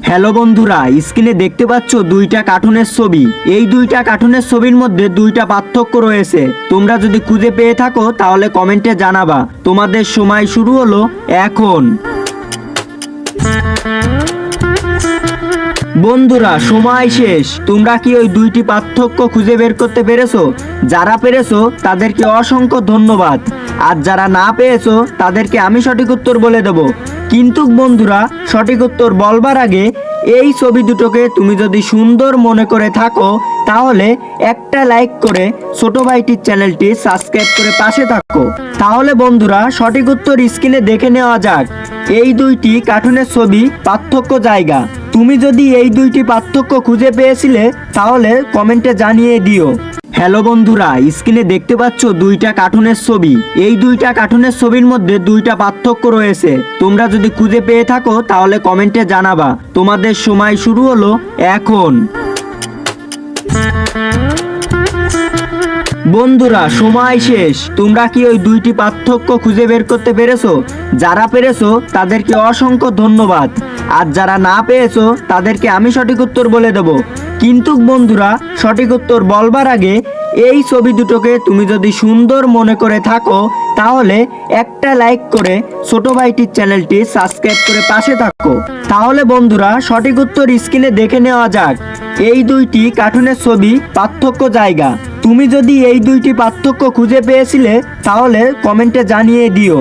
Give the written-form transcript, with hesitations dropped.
Hello বন্ধুরা, স্ক্রিনে দেখতে পাচ্ছ দুইটা কার্টুনের ছবি। এই দুইটা কার্টুনের ছবির মধ্যে দুইটা পার্থক্য রয়েছে। তোমরা যদি খুঁজে পেয়ে থাকো তাহলে কমেন্টে জানাবা। তোমাদের সময় শুরু হলো এখন। বন্ধুরা, সময় শেষ। তোমরা কি ওই দুইটি পার্থক্য খুঁজে বের করতে পেরেছো? যারা পেরেছো তাদেরকে অসংখ্য ধন্যবাদ, আর যারা না পেয়েছো তাদেরকে আমি সঠিক উত্তর বলে দেব। কিন্তু বন্ধুরা, সঠিক উত্তর বলবার আগে এই ছবি দুটোকে তুমি যদি সুন্দর মনে করে থাকো তাহলে একটা লাইক করে ছোট ভাইটির চ্যানেলটি সাবস্ক্রাইব করে পাশে থাকো। তাহলে বন্ধুরা, সঠিক উত্তর স্ক্রিনে দেখে নেওয়া যাক। এই দুইটি কার্টুনের ছবি, পার্থক্য জায়গা। তুমি যদি এই দুইটি পার্থক্য খুঁজে পেয়েছিলে তাহলে কমেন্টে জানিয়ে দিও। হ্যালো বন্ধুরা, স্ক্রিনে দেখতে পাচ্ছ দুইটা কার্টুনের ছবি। এই দুইটা কার্টুনের ছবির মধ্যে দুইটা পার্থক্য রয়েছে। তোমরা যদি খুঁজে পেয়ে থাকো তাহলে কমেন্টে জানাবা। তোমাদের সময় শুরু হলো এখন। বন্ধুরা, সময় শেষ। তোমরা কি ওই দুইটি পার্থক্য খুঁজে বের করতে পেরেছো? যারা পেরেছো তাদেরকে অসংখ্য ধন্যবাদ, আর যারা না পেয়েছো তাদেরকে আমি সঠিক উত্তর বলে দেব। কিন্তু বন্ধুরা, সঠিক উত্তর বলবার আগে এই ছবি দুটোকে তুমি যদি সুন্দর মনে করে থাকো তাহলে একটা লাইক করে ছোট ভাইটির চ্যানেলটি সাবস্ক্রাইব করে পাশে থাকো। তাহলে বন্ধুরা, সঠিক উত্তর স্ক্রিনে দেখে নেওয়া যাক। এই দুইটি কার্টুনের ছবি, পার্থক্য জায়গা। তুমি যদি এই দুইটি পার্থক্য খুঁজে পেয়েছিলে তাহলে কমেন্টে জানিয়ে দিও।